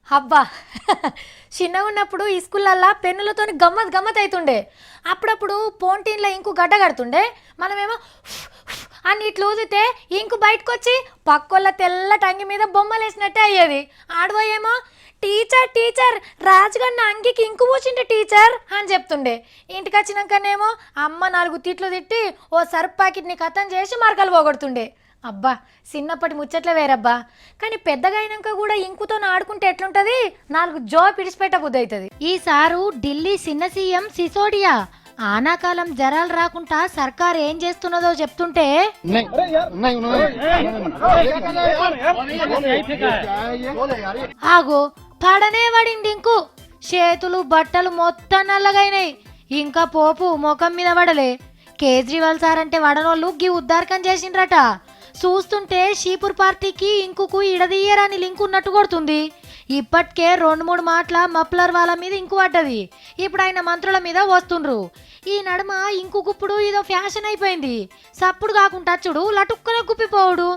అబ్బా చిన్నగా ఉన్నప్పుడు ఈ స్కూళ్ళల్లో పెన్నులతో గమ్మత్ గమ్మత్ అవుతుండే. అప్పుడప్పుడు పోంటీన్లో ఇంకు గడ్డ కడుతుండే. మనమేమో అని ఇట్లా ఊదితే ఇంకు బయటకు వచ్చి పక్కోళ్ళ తెల్ల టంగి మీద బొమ్మలు వేసినట్టే అయ్యేది. ఆడబోయేమో టీచర్ టీచర్ రాజుగన్న అంగికి ఇంకు పూసిండే టీచర్ అని చెప్తుండే. ఇంటికి వచ్చినాకనేమో అమ్మ 4 తిట్లు తిట్టి ఓ సర్ఫ్ ప్యాకెట్ని కథం చేసి మార్కలు పోగొడుతుండే. అబ్బా చిన్నప్పటి ముచ్చట్లే వేరబ్బా. కానీ పెద్దగా అయినాక కూడా ఇంకుతో ఆడుకుంటే ఎట్లుంటది, 4 జోబ్ పిడిచిపెట్ట బుద్ధి అవుతుంది. ఈసారు ఢిల్లీ చిన్న సీఎం సిసోడియా ఆనాకాలం జరాలు రాకుండా సర్కార్ ఏం చేస్తున్నదో చెప్తుంటే ఆగో పడనే పడింది ఇంకు. చేతులు బట్టలు మొత్తం నల్లగైనాయి. ఇంకా పోపు ముఖం మీద పడలే. కేజ్రీవాల్ సార్ అంటే వడనోళ్ళు గీ ఉద్దారకం చేసిండ్రట. చూస్తుంటే షీపూర్ పార్టీకి ఇంకుకు ఇడదీయరాని లింక్ ఉన్నట్టు కొడుతుంది. ఇప్పటికే 2-3 మాటల మఫ్లర్ వాళ్ళ మీద ఇంకు పడ్డది. ఇప్పుడు ఆయన మంత్రుల మీద వస్తుండ్రు. ఈ నడుమ ఇంకు గుప్పుడు ఇదో ఫ్యాషన్ అయిపోయింది. సప్పుడు కాకుండా చూడు లటుక్కున గుప్పిపోవుడు.